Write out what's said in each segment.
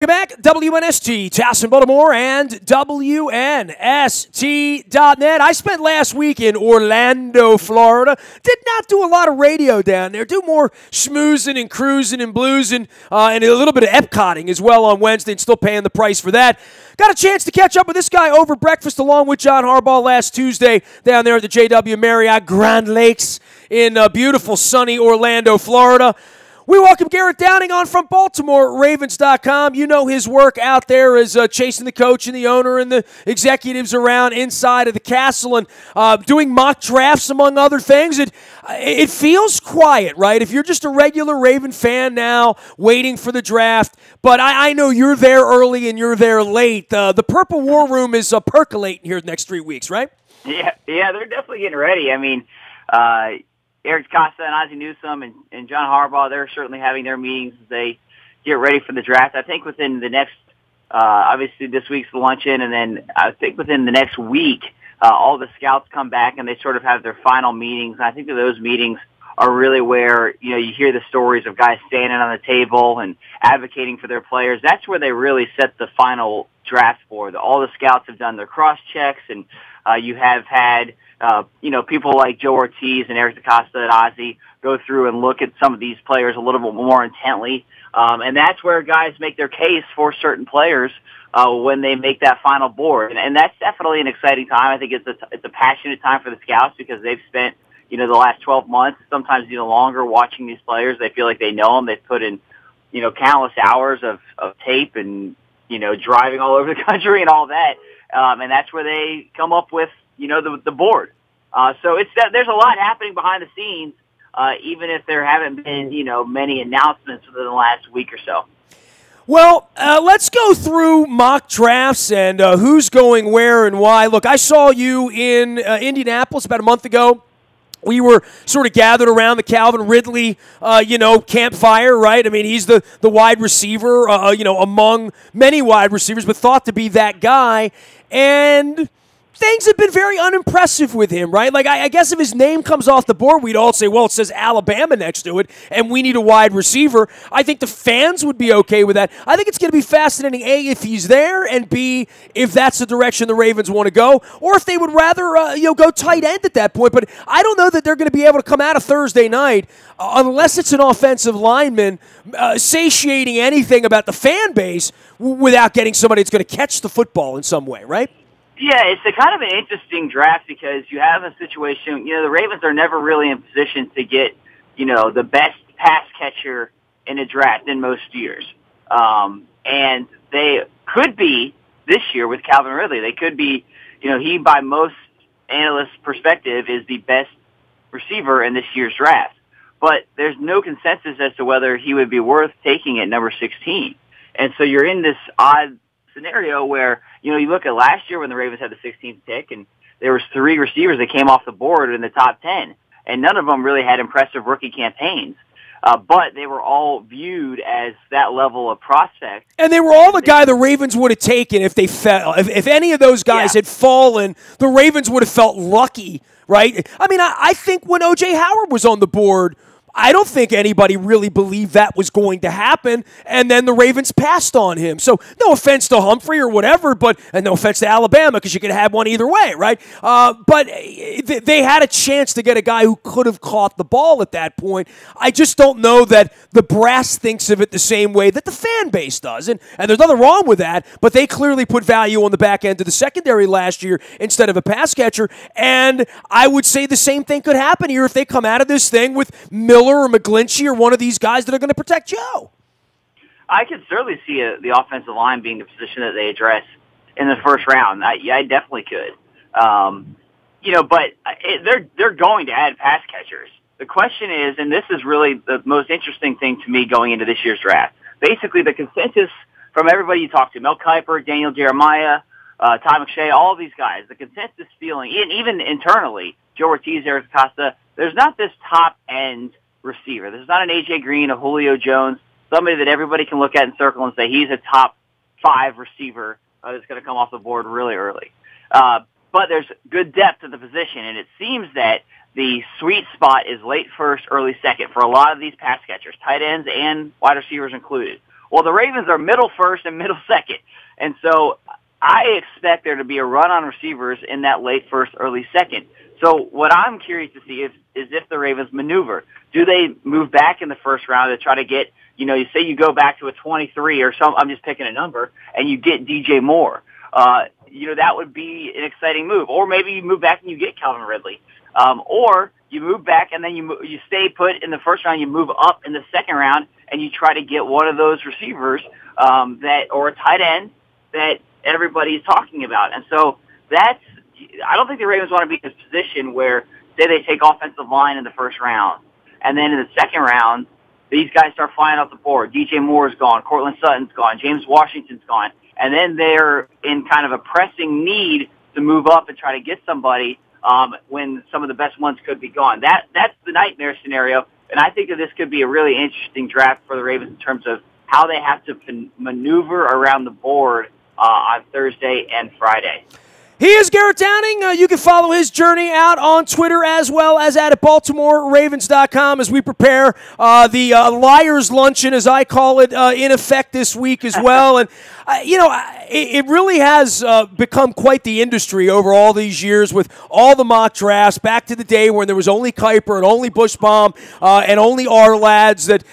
Welcome back, WNST, Towson, Baltimore, and WNST.net. I spent last week in Orlando, Florida. Did not do a lot of radio down there. Do more schmoozing and cruising and bluesing and a little bit of Epcotting as well on Wednesday, and still paying the price for that. Got a chance to catch up with this guy over breakfast along with John Harbaugh last Tuesday down there at the JW Marriott Grand Lakes in beautiful, sunny Orlando, Florida. We welcome Garrett Downing on from BaltimoreRavens.com. You know his work out there is chasing the coach and the owner and the executives around inside of the castle and doing mock drafts, among other things. It feels quiet, right? If you're just a regular Raven fan now, waiting for the draft, but I know you're there early and you're there late. The Purple War Room is percolating here the next 3 weeks, right? Yeah, they're definitely getting ready. I mean, Eric Costa and Ozzie Newsome and John Harbaugh, they're certainly having their meetings as they get ready for the draft. I think within the next, obviously this week's the luncheon, and then I think within the next week, all the scouts come back and they sort of have their final meetings. And I think that those meetings are really where, you know, you hear the stories of guys standing on the table and advocating for their players. That's where they really set the final draft board. All the scouts have done their cross-checks, and you have had people like Joe Ortiz and Eric DeCosta and Ozzie go through and look at some of these players a little bit more intently. And that's where guys make their case for certain players when they make that final board. And that's definitely an exciting time. I think it's a passionate time for the scouts because they've spent, the last 12 months, sometimes even longer, watching these players. They feel like they know them. They've put in, countless hours of tape and, driving all over the country and all that. And that's where they come up with, the board. So there's a lot happening behind the scenes, even if there haven't been, many announcements within the last week or so. Well, let's go through mock drafts and who's going where and why. Look, I saw you in Indianapolis about a month ago. We were sort of gathered around the Calvin Ridley, campfire, right? I mean, he's the wide receiver, among many wide receivers, but thought to be that guy. And things have been very unimpressive with him, right? Like, I guess if his name comes off the board, we'd all say, well, it says Alabama next to it, and we need a wide receiver. I think the fans would be okay with that. I think it's going to be fascinating, A, if he's there, and B, if that's the direction the Ravens want to go, or if they would rather, go tight end at that point. But I don't know that they're going to be able to come out of Thursday night, unless it's an offensive lineman, satiating anything about the fan base without getting somebody that's going to catch the football in some way, right? Yeah, it's a kind of an interesting draft because you have a situation, the Ravens are never really in position to get, the best pass catcher in a draft in most years. And they could be this year with Calvin Ridley. They could be, he by most analysts' perspective is the best receiver in this year's draft. But there's no consensus as to whether he would be worth taking at number 16. And so you're in this odd scenario where, you look at last year when the Ravens had the 16th pick and there was 3 receivers that came off the board in the top 10, and none of them really had impressive rookie campaigns. But they were all viewed as that level of prospect. And they were all the guy the Ravens would have taken if they fell. If any of those guys had fallen, the Ravens would have felt lucky, right? I mean, I think when O.J. Howard was on the board, I don't think anybody really believed that was going to happen, and then the Ravens passed on him. So no offense to Humphrey or whatever, and no offense to Alabama because you could have one either way, right? But they had a chance to get a guy who could have caught the ball at that point. I just don't know that the brass thinks of it the same way that the fan base does, and there's nothing wrong with that, but they clearly put value on the back end of the secondary last year instead of a pass catcher, and I would say the same thing could happen here if they come out of this thing with Miller or McGlinchey or one of these guys that are going to protect Joe. I could certainly see the offensive line being the position that they address in the first round. I definitely could. But they're going to add pass catchers. The question is, and this is really the most interesting thing to me going into this year's draft, basically the consensus from everybody you talk to, Mel Kiper, Daniel Jeremiah, Todd McShay, all of these guys, the consensus feeling, and even internally, Joe Ortiz, Eric Costa, there's not this top-end receiver. There's not an A.J. Green, a Julio Jones, somebody that everybody can look at and circle and say he's a top 5 receiver that's going to come off the board really early. But there's good depth at the position, and it seems that the sweet spot is late first, early second for a lot of these pass catchers, tight ends and wide receivers included. Well, the Ravens are middle first and middle second. And so I expect there to be a run on receivers in that late first, early second. So what I'm curious to see is if the Ravens maneuver. Do they move back in the first round to try to get, you say you go back to a 23 or some, I'm just picking a number, and you get DJ Moore. That would be an exciting move. Or maybe you move back and you get Calvin Ridley. Or you move back and then you stay put in the first round, you move up in the second round, and you try to get one of those receivers or a tight end that everybody is talking about. And so I don't think the Ravens want to be in a position where, say they take offensive line in the first round, and then in the second round, these guys start flying off the board. DJ Moore's gone, Cortland Sutton's gone, James Washington's gone, and then they're in kind of a pressing need to move up and try to get somebody when some of the best ones could be gone. That's the nightmare scenario, and I think that this could be a really interesting draft for the Ravens in terms of how they have to maneuver around the board on Thursday and Friday. He is Garrett Downing. You can follow his journey out on Twitter as well as at BaltimoreRavens.com as we prepare the Liars Luncheon, as I call it, in effect this week as well. And, it really has become quite the industry over all these years with all the mock drafts back to the day when there was only Kuiper and only Bushbaum and only our lads that,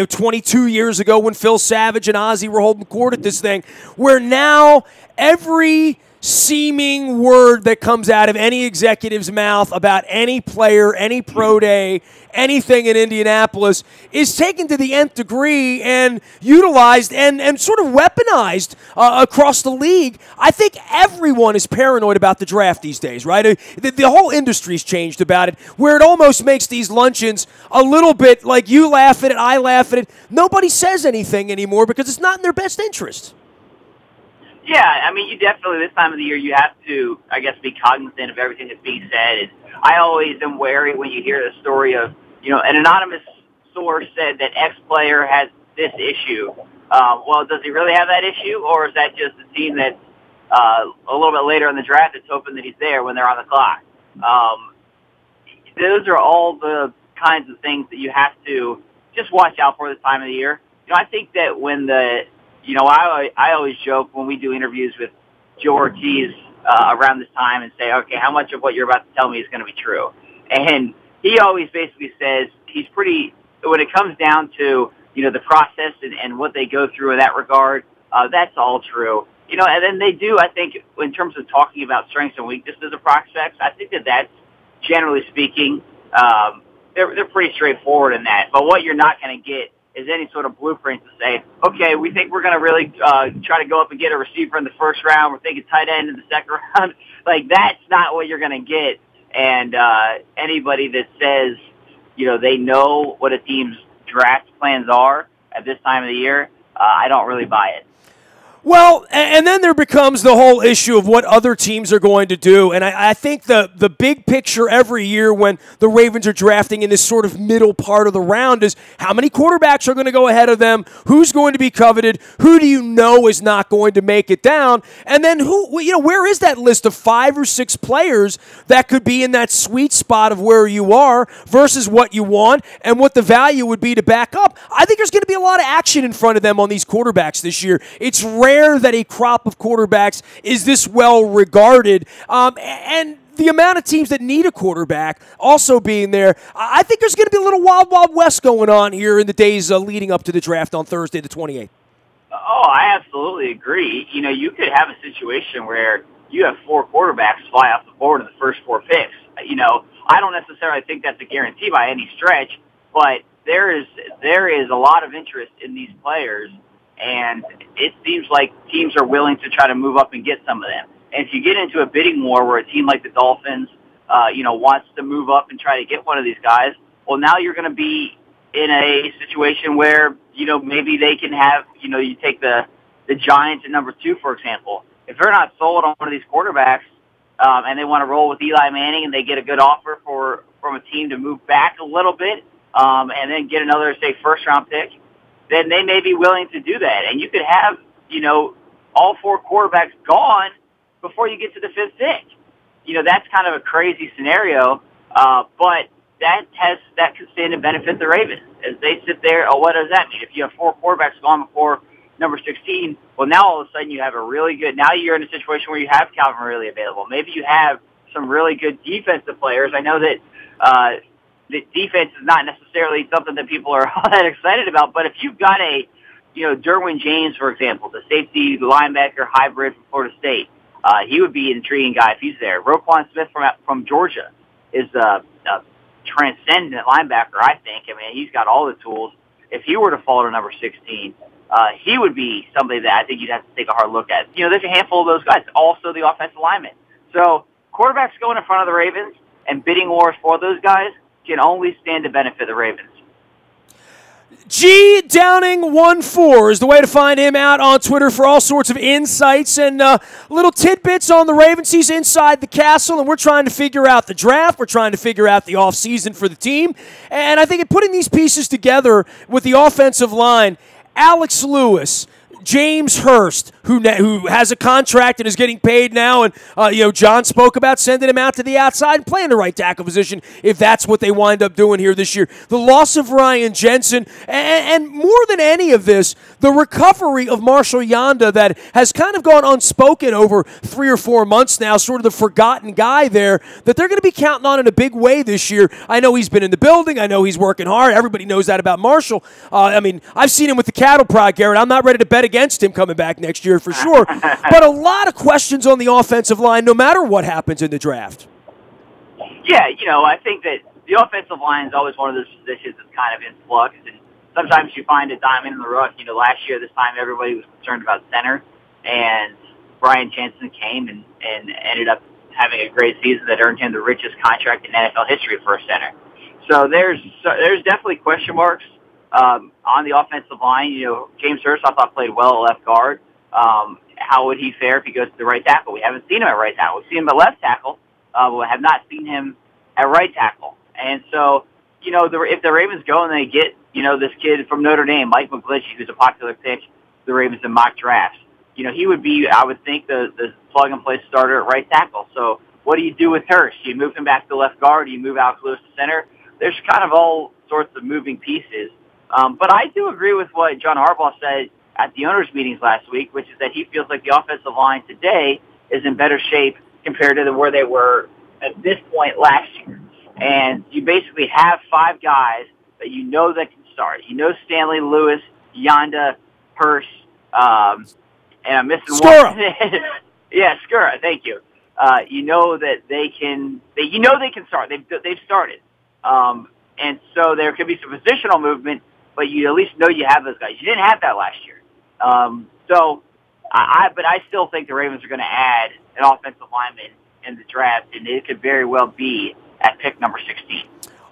22 years ago when Phil Savage and Ozzie were holding court at this thing, where now every seeming word that comes out of any executive's mouth about any player, any pro day, anything in Indianapolis is taken to the nth degree and utilized and sort of weaponized across the league. I think everyone is paranoid about the draft these days, right? The whole industry's changed about it, where it almost makes these luncheons a little bit like you laugh at it, I laugh at it. Nobody says anything anymore because it's not in their best interest. Yeah, I mean, you definitely, this time of the year, you have to, I guess, be cognizant of everything that's being said. And I always am wary when you hear the story of, an anonymous source said that X player has this issue. Well, does he really have that issue, or is that just a team that's a little bit later in the draft that's hoping that he's there when they're on the clock? Those are all the kinds of things that you have to just watch out for this time of the year. I think that when I always joke when we do interviews with Joe Ortiz around this time and say, okay, how much of what you're about to tell me is going to be true? And he always basically says he's when it comes down to, the process and what they go through in that regard, that's all true. And then they do, I think, in terms of talking about strengths and weaknesses of prospects, I think that's, generally speaking, they're pretty straightforward in that. But what you're not going to get is any sort of blueprint to say, okay, we think we're going to really try to go up and get a receiver in the first round. We're thinking tight end in the second round. Like, that's not what you're going to get. And anybody that says, they know what a team's draft plans are at this time of the year, I don't really buy it. Well, and then there becomes the whole issue of what other teams are going to do. And I think the big picture every year when the Ravens are drafting in this sort of middle part of the round is how many quarterbacks are going to go ahead of them, who's going to be coveted, who do you know is not going to make it down, and then where is that list of 5 or 6 players that could be in that sweet spot of where you are versus what you want and what the value would be to back up. I think there's going to be a lot of action in front of them on these quarterbacks this year. It's rare that a crop of quarterbacks is this well regarded, and the amount of teams that need a quarterback also being there, I think there's going to be a little wild, wild west going on here in the days leading up to the draft on Thursday the 28th. Oh, I absolutely agree. You could have a situation where you have 4 quarterbacks fly off the board in the first 4 picks. I don't necessarily think that's a guarantee by any stretch, but there is a lot of interest in these players. And it seems like teams are willing to try to move up and get some of them. And if you get into a bidding war where a team like the Dolphins, wants to move up and try to get one of these guys, well, now you're going to be in a situation where, maybe they can have, you take the Giants at number 2, for example. If they're not sold on one of these quarterbacks and they want to roll with Eli Manning and they get a good offer from a team to move back a little bit and then get another, say, first-round pick, then they may be willing to do that. And you could have, all 4 quarterbacks gone before you get to the 5th pick. That's kind of a crazy scenario, but that could stand to benefit the Ravens as they sit there. Oh, what does that mean? If you have 4 quarterbacks gone before number 16. Well, now all of a sudden you have a really good, now you're in a situation where you have Calvin Ridley available. Maybe you have some really good defensive players. I know that the defense is not necessarily something that people are all that excited about, but if you've got a, Derwin James, for example, the safety linebacker hybrid from Florida State, he would be an intriguing guy if he's there. Roquan Smith from Georgia is a transcendent linebacker, I think. I mean, he's got all the tools. If he were to fall to number 16, he would be somebody that I think you'd have to take a hard look at. There's a handful of those guys. Also the offensive linemen. So quarterbacks going in front of the Ravens and bidding wars for those guys can only stand to benefit the Ravens. G Downing 14 is the way to find him out on Twitter for all sorts of insights and little tidbits on the Ravens. He's inside the castle, and we're trying to figure out the draft. We're trying to figure out the offseason for the team. And I think in putting these pieces together with the offensive line, Alex Lewis, James Hurst, who has a contract and is getting paid now, and John spoke about sending him out to the outside and playing the right tackle position if that's what they wind up doing here this year. The loss of Ryan Jensen, and more than any of this, the recovery of Marshall Yanda that has kind of gone unspoken over 3 or 4 months now, sort of the forgotten guy there that they're going to be counting on in a big way this year. I know he's been in the building. I know he's working hard. Everybody knows that about Marshall. I've seen him with the cattle prod, Garrett. I'm not ready to bet against him coming back next year for sure. But a lot of questions on the offensive line no matter what happens in the draft. Yeah, I think that the offensive line is always one of those positions that's kind of in flux, and sometimes you find a diamond in the rough. Last year, this time, everybody was concerned about center, and Ryan Jensen came and ended up having a great season that earned him the richest contract in NFL history for a center. So there's definitely question marks on the offensive line. James Hurst, I thought, played well at left guard. How would he fare if he goes to the right tackle? We haven't seen him at right tackle. We've seen him at left tackle. We have not seen him at right tackle. And so, if the Ravens go and they get, this kid from Notre Dame, Mike McGlinchey, who's a popular pick, the Ravens in mock drafts, he would be, I would think, the plug-and-play starter at right tackle. So what do you do with Hurst? Do you move him back to left guard? Do you move Alex Lewis to center? There's kind of all sorts of moving pieces. But I do agree with what John Harbaugh said at the owners' meetings last week, which is that he feels like the offensive line today is in better shape compared to where they were at this point last year. And you basically have 5 guys that that can start. Stanley, Lewis, Yanda, Hurst, and I'm missing Skura. one. Yeah, Skura. Thank you. That they can. They can start. They've started. And so there could be some positional movement, but you at least know you have those guys. You didn't have that last year. But I still think the Ravens are going to add an offensive lineman in the draft, and it could very well be at pick number 16.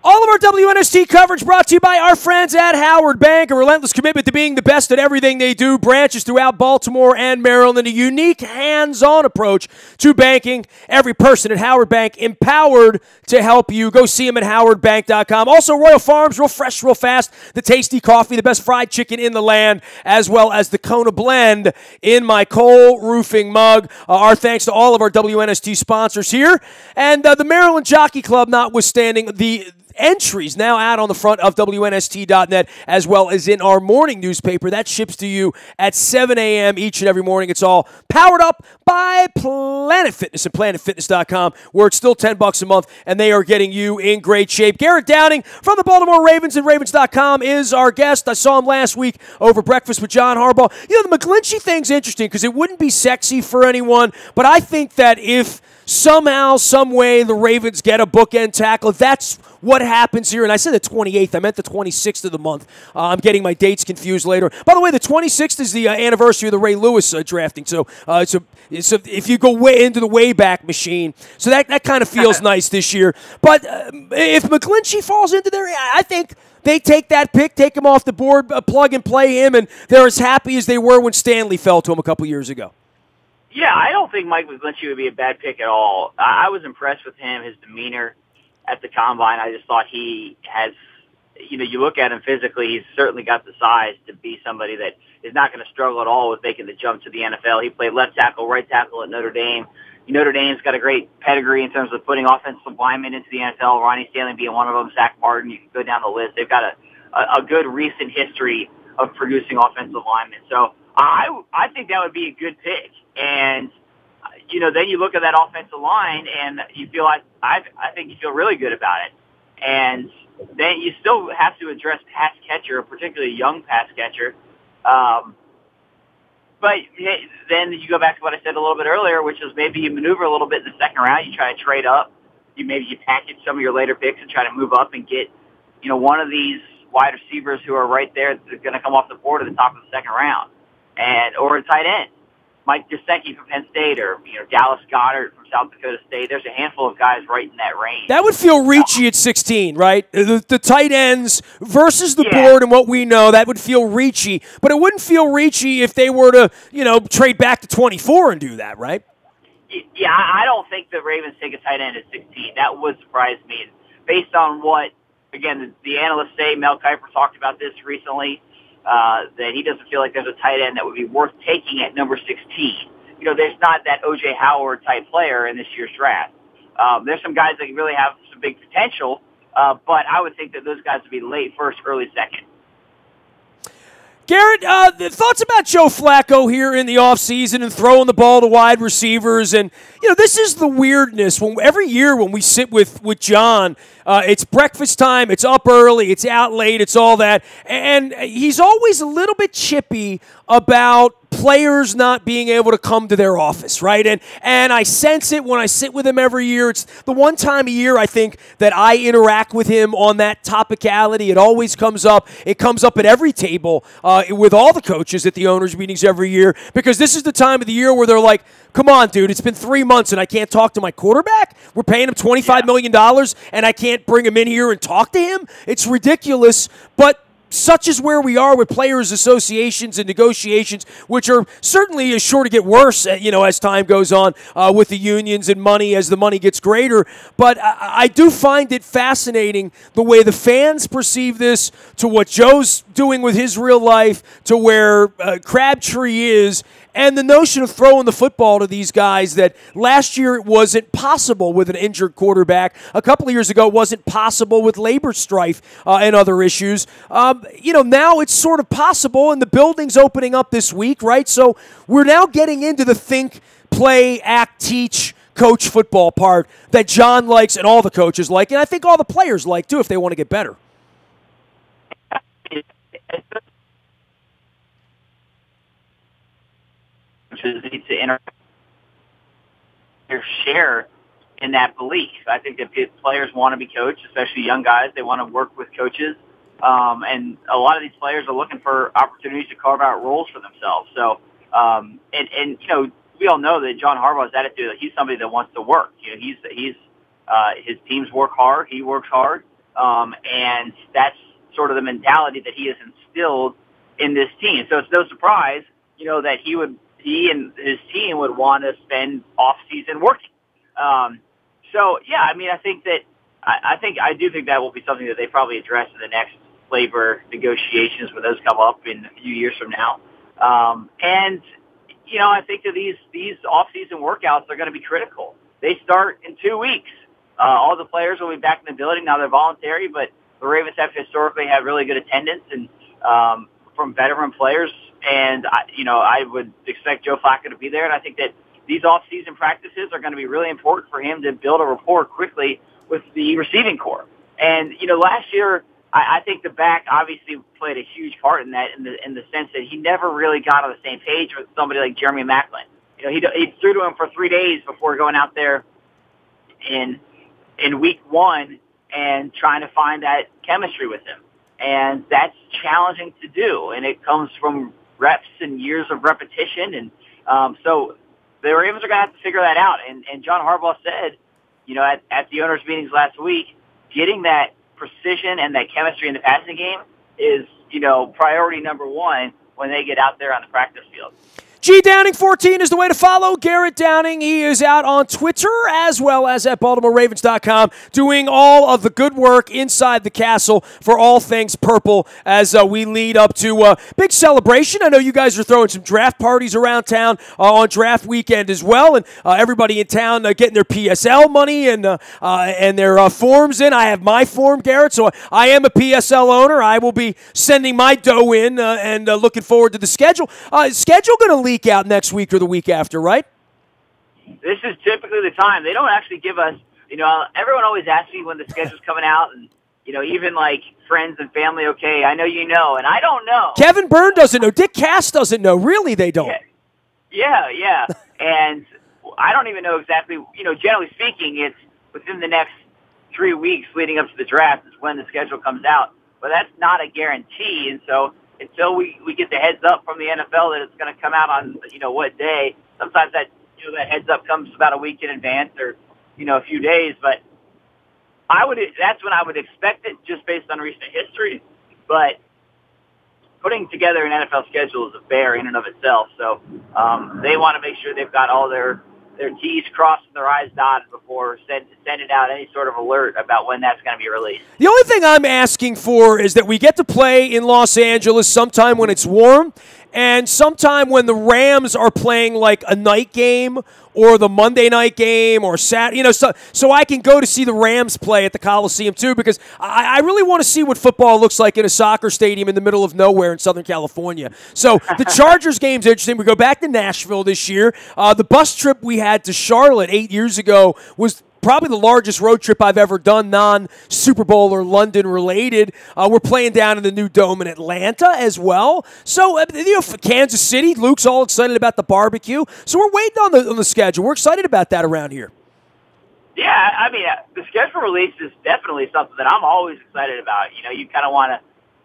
All of our WNST coverage brought to you by our friends at Howard Bank, a relentless commitment to being the best at everything they do. Branches throughout Baltimore and Maryland, and a unique hands-on approach to banking. Every person at Howard Bank empowered to help you. Go see them at howardbank.com. Also, Royal Farms, real fresh, real fast. The tasty coffee, the best fried chicken in the land, as well as the Kona Blend in my Cole Roofing mug. Our thanks to all of our WNST sponsors here. And the Maryland Jockey Club, notwithstanding the entries now out on the front of WNST.net, as well as in our morning newspaper. That ships to you at 7 a.m. each and every morning. It's all powered up by Planet Fitness and PlanetFitness.com, where it's still $10 a month, and they are getting you in great shape. Garrett Downing from the Baltimore Ravens and Ravens.com is our guest. I saw him last week over breakfast with John Harbaugh. The McGlinchey thing's interesting because it wouldn't be sexy for anyone, but I think that if somehow, some way, the Ravens get a bookend tackle, that's what happens here. And I said the 28th. I meant the 26th of the month. I'm getting my dates confused later. By the way, the 26th is the anniversary of the Ray Lewis drafting. So if you go way into the Wayback Machine, so that kind of feels nice this year. But if McGlinchey falls into there, I think they take that pick, take him off the board, plug and play him, and they're as happy as they were when Stanley fell to him a couple years ago. Yeah, I don't think Mike McGlinchey would be a bad pick at all. I was impressed with him, his demeanor at the Combine. I just thought he has, you look at him physically, he's certainly got the size to be somebody that is not going to struggle at all with making the jump to the NFL. He played left tackle, right tackle at Notre Dame. Notre Dame's got a great pedigree in terms of putting offensive linemen into the NFL, Ronnie Stanley being one of them, Zach Martin. You can go down the list. They've got a good recent history of producing offensive linemen. So I think that would be a good pick. And, then you look at that offensive line and you feel like, I think you feel really good about it. And then you still have to address pass catcher, particularly a young pass catcher. But then you go back to what I said a little bit earlier, which is maybe you maneuver a little bit in the second round. You try to trade up. Maybe you package some of your later picks and try to move up and get, one of these wide receivers who are right there that's going to come off the board at the top of the second round, or a tight end, Mike Gesicki from Penn State, or Dallas Goedert from South Dakota State. There's a handful of guys right in that range. That would feel reachy at 16, right? The tight ends versus the board and what we know, that would feel reachy. But it wouldn't feel reachy if they were to, trade back to 24 and do that, right? Yeah, I don't think the Ravens take a tight end at 16. That would surprise me. Based on what, again, the analysts say, Mel Kiper talked about this recently, that he doesn't feel like there's a tight end that would be worth taking at number 16. There's not that O.J. Howard type player in this year's draft. There's some guys that really have some big potential, but I would think that those guys would be late first, early second. Garrett, the thoughts about Joe Flacco here in the offseason and throwing the ball to wide receivers. And, this is the weirdness. Every year when we sit with John, it's breakfast time, it's up early, it's out late, it's all that. And he's always a little bit chippy about players not being able to come to their office, right? And I sense it when I sit with him every year. It's the one time a year I think that I interact with him on that topicality. It always comes up. It comes up at every table with all the coaches at the owners' meetings every year, because this is the time of the year where they're like, come on, dude, it's been 3 months and I can't talk to my quarterback? We're paying him $25 million and I can't bring him in here and talk to him? It's ridiculous, but such is where we are with players' associations and negotiations, which are certainly sure to get worse, as time goes on with the unions and money as the money gets greater. But I do find it fascinating the way the fans perceive this, to what Joe's doing with his real life, to where Crabtree is, and the notion of throwing the football to these guys that last year it wasn't possible with an injured quarterback. A couple of years ago it wasn't possible with labor strife and other issues. Now it's sort of possible, and the building's opening up this week, right? So we're now getting into the think, play, act, teach, coach football part that John likes and all the coaches like, and I think all the players like too if they want to get better. Need to interact their share in that belief. I think that players want to be coached, especially young guys. They want to work with coaches, and a lot of these players are looking for opportunities to carve out roles for themselves. So, we all know that John Harbaugh's attitude, he's somebody that wants to work. His teams work hard. He works hard, and that's sort of the mentality that he has instilled in this team. So it's no surprise, that he and his team would want to spend off-season working. I do think that will be something that they probably address in the next labor negotiations when those come up in a few years from now. I think that these off-season workouts are going to be critical. They start in 2 weeks. All the players will be back in the building. Now they're voluntary, but the Ravens have historically had really good attendance and from veteran players. And, I would expect Joe Flacco to be there. And I think that these off-season practices are going to be really important for him to build a rapport quickly with the receiving corps. And, last year, I think the back obviously played a huge part in that, in the sense that he never really got on the same page with somebody like Jeremy Maclin. He threw to him for 3 days before going out there in week one and trying to find that chemistry with him. And that's challenging to do, and it comes from reps and years of repetition. And so the Ravens are going to have to figure that out. And John Harbaugh said, at the owners' meetings last week, getting that precision and that chemistry in the passing game is, priority number one when they get out there on the practice field. G Downing 14 is the way to follow Garrett Downing. He is out on Twitter as well as at BaltimoreRavens.com doing all of the good work inside the castle for all things purple as we lead up to a big celebration. I know you guys are throwing some draft parties around town on draft weekend as well, and everybody in town getting their PSL money and their forms in. I have my form, Garrett, so I am a PSL owner. I will be sending my dough in and looking forward to the schedule. Schedule going to leak out next week or the week after, right? This is typically the time. They don't actually give us, everyone always asks me when the schedule's coming out, and, even like friends and family, okay, I know you know, and I don't know. Kevin Byrne doesn't know. Dick Cass doesn't know. Really, they don't. Yeah. And I don't even know exactly, generally speaking, it's within the next 3 weeks leading up to the draft is when the schedule comes out. But that's not a guarantee, and so until we get the heads up from the NFL that it's going to come out on, what day. Sometimes that heads up comes about a week in advance or, a few days. But that's when I would expect it just based on recent history. But putting together an NFL schedule is a bear in and of itself. So they want to make sure they've got all their T's crossed and their I's dotted before sending out any sort of alert about when that's going to be released. The only thing I'm asking for is that we get to play in Los Angeles sometime when it's warm and sometime when the Rams are playing like a night game or the Monday night game or Saturday, so I can go to see the Rams play at the Coliseum too, because I really want to see what football looks like in a soccer stadium in the middle of nowhere in Southern California. So the Chargers game's interesting. We go back to Nashville this year. The bus trip we had to Charlotte 8 years ago was probably the largest road trip I've ever done, non-Super Bowl or London related. We're playing down in the new dome in Atlanta as well. So, for Kansas City, Luke's all excited about the barbecue. So we're waiting on the schedule. We're excited about that around here. Yeah, I mean, the schedule release is definitely something that I'm always excited about. You kind of want to,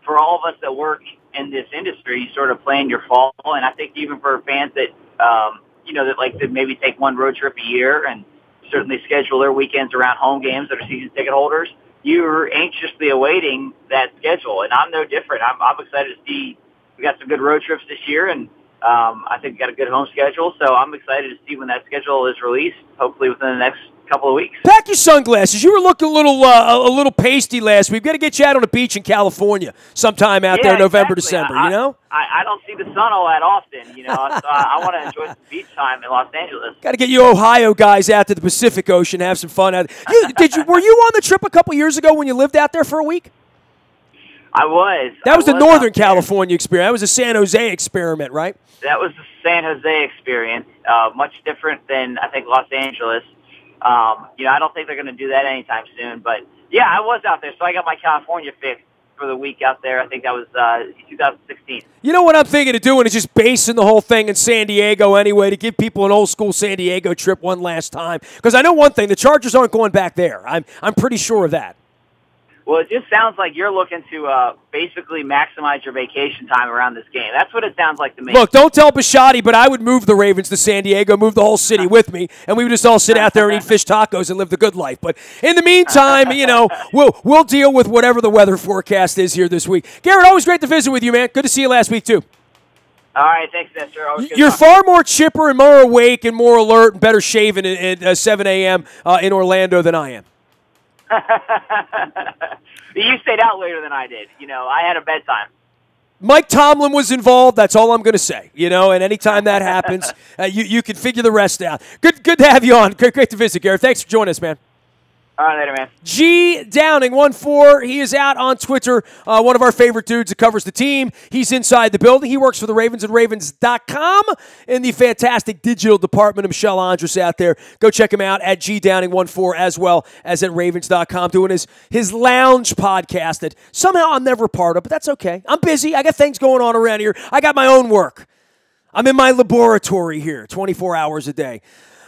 for all of us that work in this industry, you sort of plan your fall. And I think even for fans that, that like to maybe take one road trip a year and certainly schedule their weekends around home games that are season ticket holders, you're anxiously awaiting that schedule. And I'm no different. I'm excited to see we got some good road trips this year, and I think we got a good home schedule. So I'm excited to see when that schedule is released, hopefully within the next couple of weeks. Pack your sunglasses. You were looking a little pasty last week. We've got to get you out on the beach in California sometime out there, November, exactly. December, I don't see the sun all that often, so I want to enjoy some beach time in Los Angeles. Got to get you Ohio guys out to the Pacific Ocean, have some fun out there. Were you on the trip a couple years ago when you lived out there for a week? I was. That was the Northern California experience. That was a San Jose experiment, right? That was the San Jose experience. Much different than, I think, Los Angeles. I don't think they're going to do that anytime soon. But, yeah, I was out there. So I got my California fix for the week out there. I think that was 2016. You know what I'm thinking of doing is just basing the whole thing in San Diego anyway to give people an old-school San Diego trip one last time. Because I know one thing, the Chargers aren't going back there. I'm pretty sure of that. Well, it just sounds like you're looking to basically maximize your vacation time around this game. That's what it sounds like to me. Look, don't tell Bisciotti, but I would move the Ravens to San Diego, move the whole city with me, and we would just all sit out there and eat fish tacos and live the good life. But in the meantime, we'll deal with whatever the weather forecast is here this week. Garrett, always great to visit with you, man. Good to see you last week, too. All right, thanks, Nestor. You're far more chipper and more awake and more alert and better shaven at 7 a.m. In Orlando than I am. You stayed out later than I did. I had a bedtime. Mike Tomlin was involved. That's all I'm going to say. And anytime that happens, you can figure the rest out. Good to have you on. Great to visit, Garrett. Thanks for joining us, man. All right, later, man. G Downing 14. He is out on Twitter. One of our favorite dudes that covers the team. He's inside the building. He works for the Ravens at Ravens.com in the fantastic digital department of Michelle Andres out there. Go check him out at G Downing 14 as well as at Ravens.com doing his lounge podcast that somehow I'm never a part of, but that's okay. I'm busy. I got things going on around here. I got my own work. I'm in my laboratory here 24 hours a day.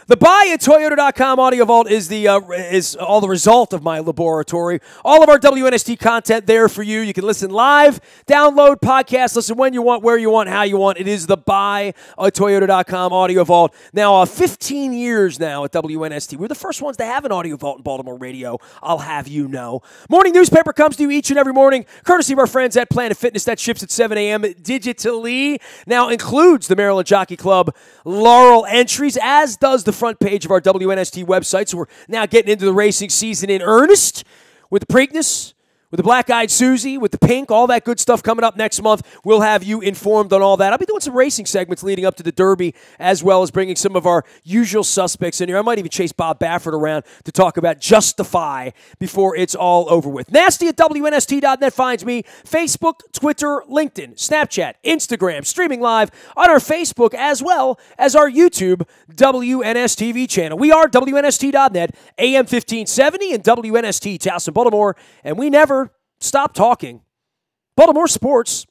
The buy at Toyota.com Audio Vault is all the result of my laboratory. All of our WNST content there for you. You can listen live, download, podcast, listen when you want, where you want, how you want. It is the buy at Toyota.com Audio Vault. Now, 15 years now at WNST. We're the first ones to have an Audio Vault in Baltimore radio, I'll have you know. Morning newspaper comes to you each and every morning, courtesy of our friends at Planet Fitness. That ships at 7 a.m. digitally. Now includes the Maryland Jockey Club Laurel entries, as does the front page of our WNST website. So we're now getting into the racing season in earnest with the Preakness, with the Black-Eyed Susie, with the Pink, all that good stuff coming up next month. We'll have you informed on all that. I'll be doing some racing segments leading up to the Derby, as well as bringing some of our usual suspects in here. I might even chase Bob Baffert around to talk about Justify before it's all over with. Nasty at WNST.net finds me. Facebook, Twitter, LinkedIn, Snapchat, Instagram, streaming live on our Facebook, as well as our YouTube WNSTV channel. We are WNST.net, AM 1570 and WNST Towson, Baltimore, and we never stop talking Baltimore sports.